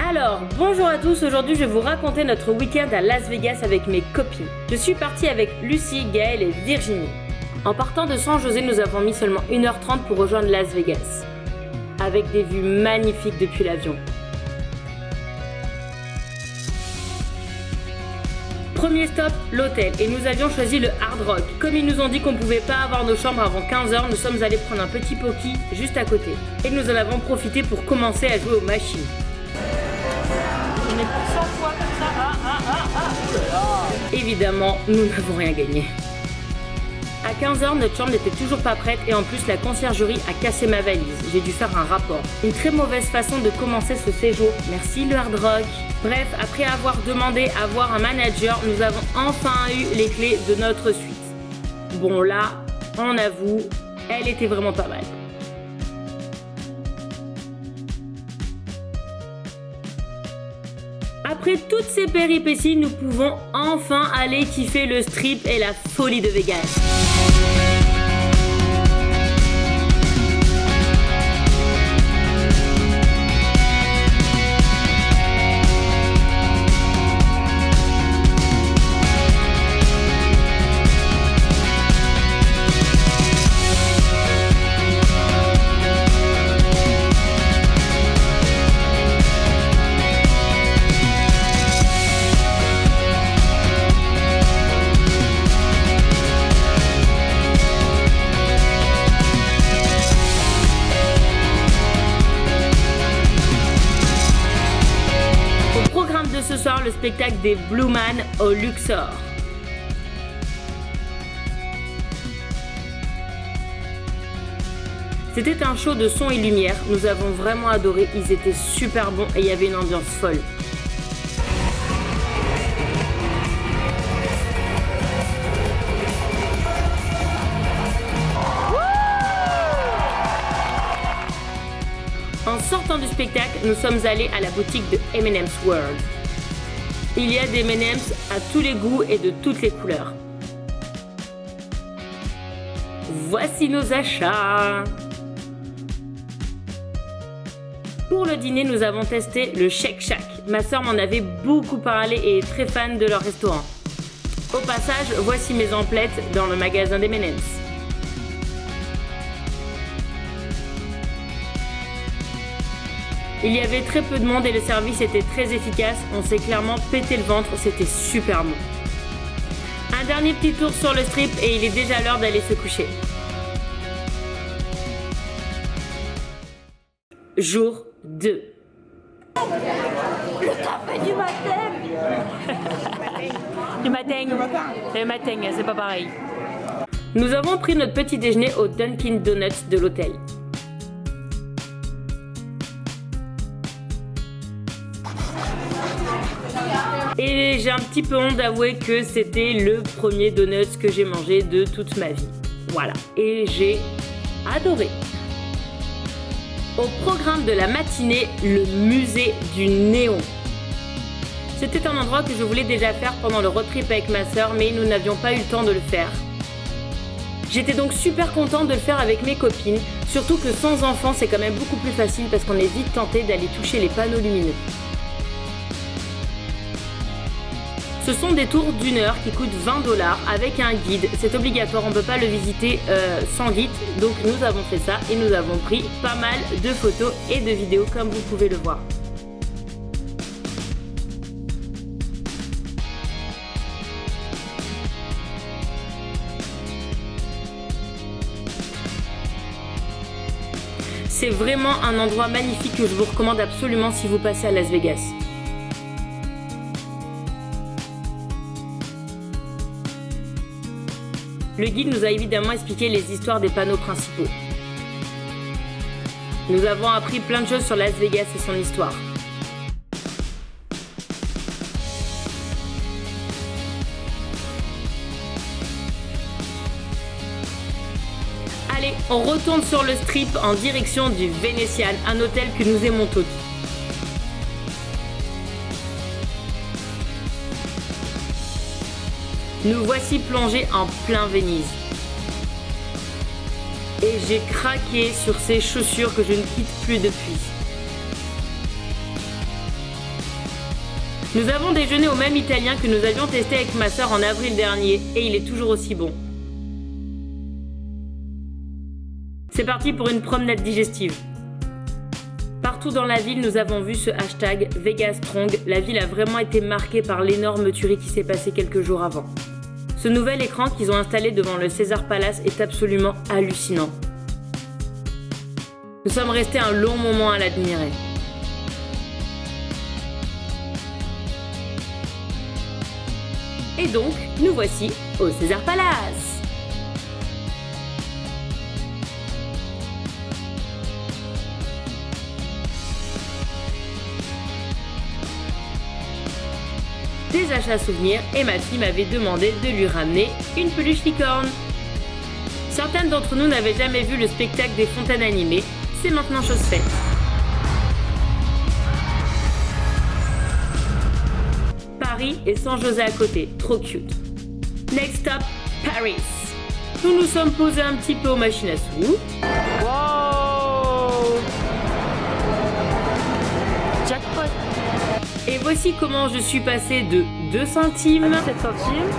Alors, bonjour à tous, aujourd'hui je vais vous raconter notre week-end à Las Vegas avec mes copines. Je suis partie avec Lucie, Gaëlle et Virginie. En partant de San José, nous avons mis seulement 1h30 pour rejoindre Las Vegas, avec des vues magnifiques depuis l'avion. Premier stop, l'hôtel, et nous avions choisi le Hard Rock. Comme ils nous ont dit qu'on pouvait pas avoir nos chambres avant 15h, nous sommes allés prendre un petit poki juste à côté. Et nous en avons profité pour commencer à jouer aux machines. On est pour 100 fois comme ça, Évidemment, nous n'avons rien gagné. À 15h, notre chambre n'était toujours pas prête et en plus la conciergerie a cassé ma valise. J'ai dû faire un rapport. Une très mauvaise façon de commencer ce séjour. Merci le Hard Rock. Bref, après avoir demandé à voir un manager, nous avons enfin eu les clés de notre suite. Bon là, on avoue, elle était vraiment pas mal. Après toutes ces péripéties, nous pouvons enfin aller kiffer le strip et la folie de Vegas. Ce soir, le spectacle des Blue Man au Luxor. C'était un show de son et lumière, nous avons vraiment adoré, ils étaient super bons et il y avait une ambiance folle. En sortant du spectacle, nous sommes allés à la boutique de M&M's World. Il y a des M&M's à tous les goûts et de toutes les couleurs. Voici nos achats. Pour le dîner, nous avons testé le Shake Shack. Ma soeur m'en avait beaucoup parlé et est très fan de leur restaurant. Au passage, voici mes emplettes dans le magasin des M&M's. Il y avait très peu de monde et le service était très efficace, on s'est clairement pété le ventre, c'était super bon. Un dernier petit tour sur le strip et il est déjà l'heure d'aller se coucher. Jour 2. Le café du matin. Le matin, c'est pas pareil. Nous avons pris notre petit déjeuner au Dunkin' Donuts de l'hôtel. Et j'ai un petit peu honte d'avouer que c'était le premier donut que j'ai mangé de toute ma vie. Voilà, et j'ai adoré. Au programme de la matinée, le musée du néon. C'était un endroit que je voulais déjà faire pendant le road trip avec ma soeur, mais nous n'avions pas eu le temps de le faire. J'étais donc super contente de le faire avec mes copines, surtout que sans enfants c'est quand même beaucoup plus facile parce qu'on est vite tenté d'aller toucher les panneaux lumineux. Ce sont des tours d'1 heure qui coûtent 20$ avec un guide. C'est obligatoire, on ne peut pas le visiter sans guide. Donc nous avons fait ça et nous avons pris pas mal de photos et de vidéos comme vous pouvez le voir. C'est vraiment un endroit magnifique que je vous recommande absolument si vous passez à Las Vegas. Le guide nous a évidemment expliqué les histoires des panneaux principaux. Nous avons appris plein de choses sur Las Vegas et son histoire. Allez, on retourne sur le strip en direction du Venetian, un hôtel que nous aimons toutes. Nous voici plongés en plein Venise. Et j'ai craqué sur ces chaussures que je ne quitte plus depuis. Nous avons déjeuné au même italien que nous avions testé avec ma soeur en avril dernier et il est toujours aussi bon. C'est parti pour une promenade digestive. Partout dans la ville, nous avons vu ce hashtag VegaStrong. La ville a vraiment été marquée par l'énorme tuerie qui s'est passée quelques jours avant. Ce nouvel écran qu'ils ont installé devant le César Palace est absolument hallucinant. Nous sommes restés un long moment à l'admirer. Et donc, nous voici au César Palace. Des achats souvenirs et ma fille m'avait demandé de lui ramener une peluche licorne. Certaines d'entre nous n'avaient jamais vu le spectacle des fontaines animées, c'est maintenant chose faite. Paris et San José à côté, trop cute. Next stop, Paris. Nous nous sommes posés un petit peu aux machines à sous. Wow! Jackpot! Et voici comment je suis passée de 2 centimes à 7 centimes.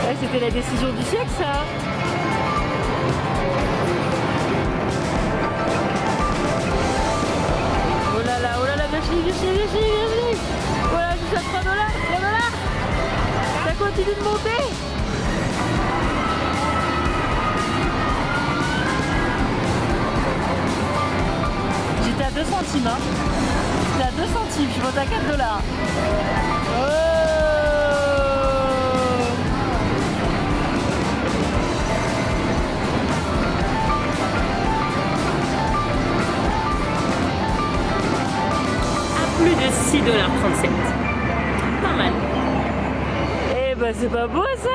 Ouais, c'était la décision du siècle, ça. Virginie. Voilà, juste à 3 $, 3 $. Ça continue de monter. J'étais à 2 centimes, hein. J'étais à 2 centimes, je suis montée à 4 $. Plus de 6,37 $. Pas mal. Eh ben c'est pas beau ça?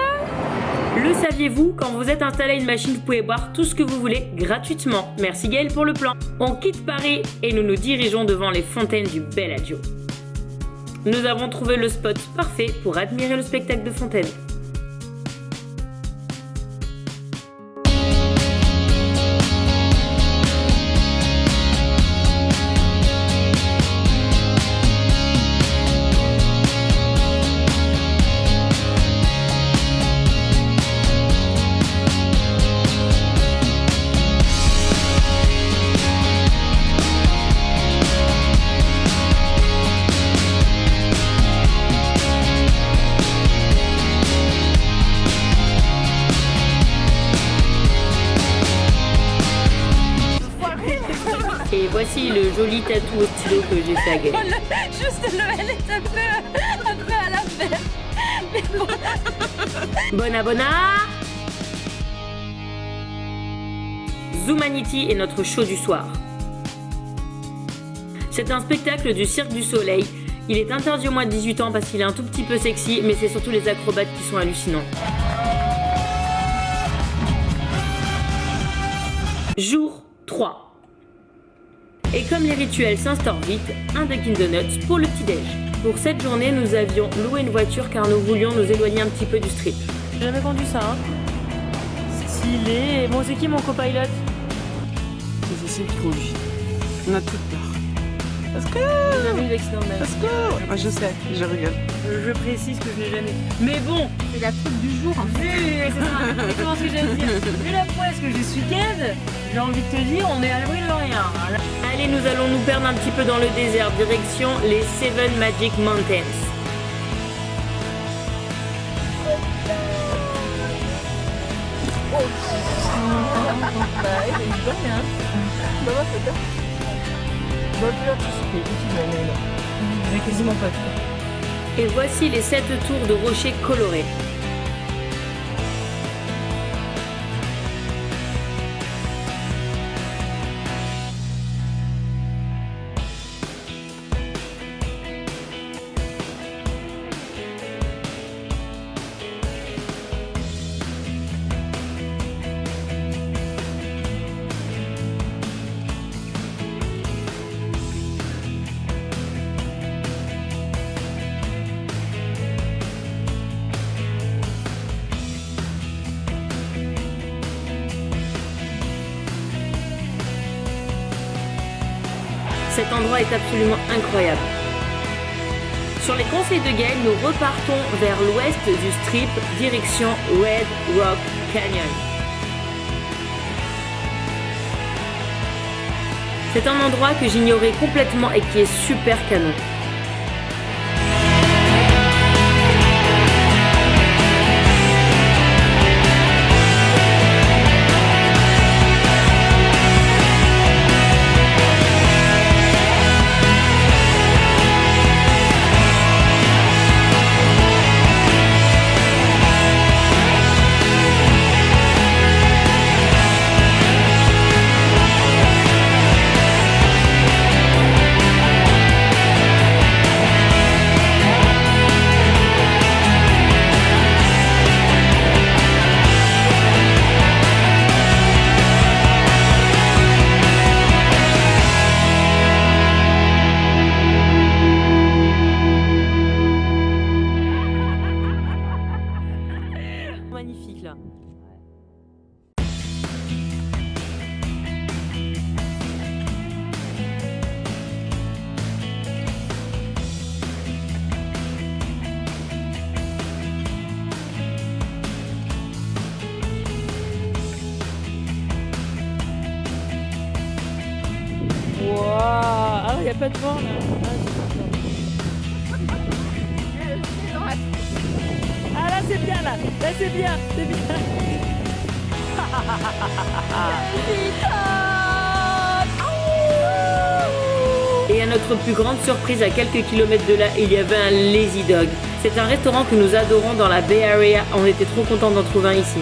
Le saviez-vous, quand vous êtes installé à une machine, vous pouvez boire tout ce que vous voulez gratuitement. Merci Gaël pour le plan. On quitte Paris et nous nous dirigeons devant les fontaines du Bellagio. Nous avons trouvé le spot parfait pour admirer le spectacle de fontaines. Et voici le joli tatou au stylo que j'ai fait à Gaël. Juste le L est un peu à l'envers. Mais bon. Bona Zumanity est notre show du soir. C'est un spectacle du Cirque du Soleil. Il est interdit aux moins de 18 ans parce qu'il est un tout petit peu sexy, mais c'est surtout les acrobates qui sont hallucinants. Jour 3. Et comme les rituels s'instaurent vite, un Dunkin' Donuts pour le petit-déj. Pour cette journée, nous avions loué une voiture car nous voulions nous éloigner un petit peu du strip. J'ai jamais conduit ça, hein. Stylé. Bon, c'est qui mon copilote? C'est trop lui. On a toute peur. Parce que j'ai jamais eu d'accident de ma vie. Parce que je sais, je rigole. Je précise que je n'ai jamais. Mais bon, C'est la faute du jour. c'est ça, exactement ce que j'allais dire. Vu la poisse que j'ai ce week-end, j'ai envie de te dire, on est à l'abri de rien. Allez, nous allons nous perdre un petit peu dans le désert, direction les Seven Magic Mountains. J'ai quasiment pas Et voici les 7 tours de rochers colorés. Cet endroit est absolument incroyable. Sur les conseils de Gaël, nous repartons vers l'ouest du Strip, direction Red Rock Canyon. C'est un endroit que j'ignorais complètement et qui est super canon. Magnifique là. Wow. Ah, il n'y a pas de vent là. Ah là c'est bien là c'est bien, c'est bien. Et à notre plus grande surprise, à quelques kilomètres de là, il y avait un Lazy Dog. C'est un restaurant que nous adorons dans la Bay Area. On était trop contents d'en trouver un ici.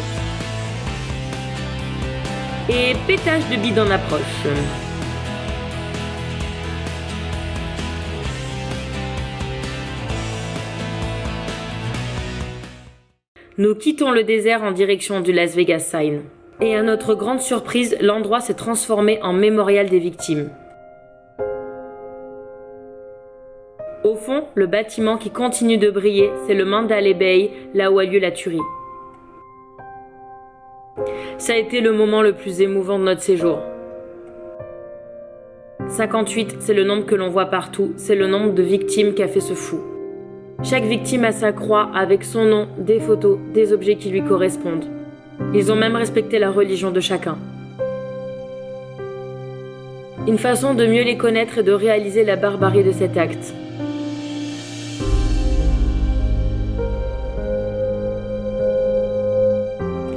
Et pétage de bide en approche. Nous quittons le désert en direction du Las Vegas Sign. Et à notre grande surprise, l'endroit s'est transformé en mémorial des victimes. Au fond, le bâtiment qui continue de briller, c'est le Mandalay Bay, là où a lieu la tuerie. Ça a été le moment le plus émouvant de notre séjour. 58, c'est le nombre que l'on voit partout, c'est le nombre de victimes qu'a fait ce fou. Chaque victime a sa croix avec son nom, des photos, des objets qui lui correspondent. Ils ont même respecté la religion de chacun. Une façon de mieux les connaître et de réaliser la barbarie de cet acte.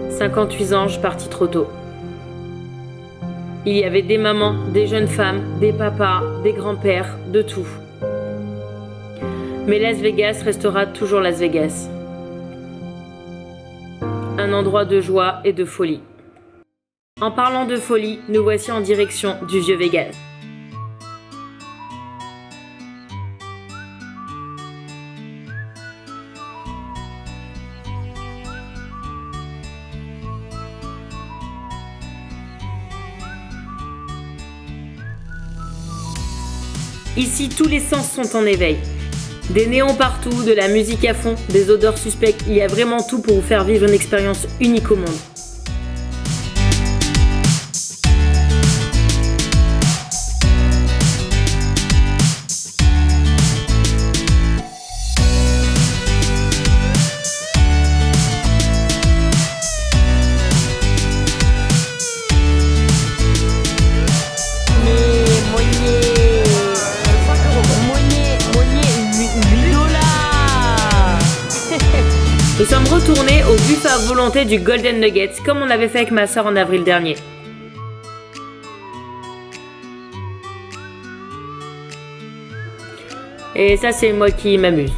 « 58 anges partis trop tôt. Il y avait des mamans, des jeunes femmes, des papas, des grands-pères, de tout. Mais Las Vegas restera toujours Las Vegas. Un endroit de joie et de folie. En parlant de folie, nous voici en direction du Vieux Vegas. Ici, tous les sens sont en éveil. Des néons partout, de la musique à fond, des odeurs suspectes, il y a vraiment tout pour vous faire vivre une expérience unique au monde. Nous sommes retournés au buffet à volonté du Golden Nuggets, comme on avait fait avec ma soeur en avril dernier. Et ça, c'est moi qui m'amuse.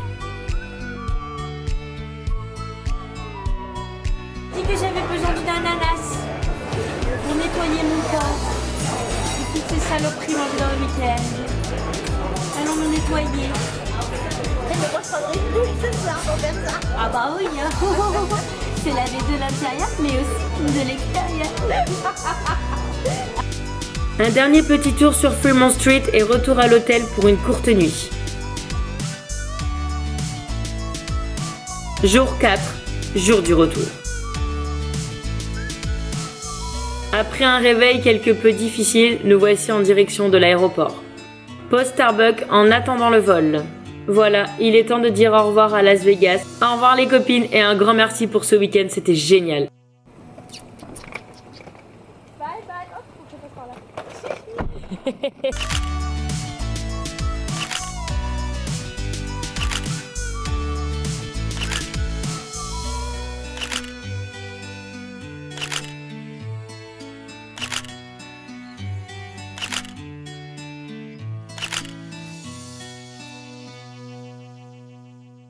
J'ai dit que j'avais besoin d'une ananas pour nettoyer mon corps. Et toutes ces saloperies mangées dans le week-end. Allons me nettoyer. Ah bah oui, hein. C'est la vie de l'intérieur, mais aussi de l'extérieur. Un dernier petit tour sur Fremont Street et retour à l'hôtel pour une courte nuit. Jour 4, jour du retour. Après un réveil quelque peu difficile, nous voici en direction de l'aéroport. Pause Starbucks en attendant le vol. Voilà, il est temps de dire au revoir à Las Vegas. Au revoir les copines et un grand merci pour ce week-end, c'était génial. Bye bye. Oh, faut que je passe par là.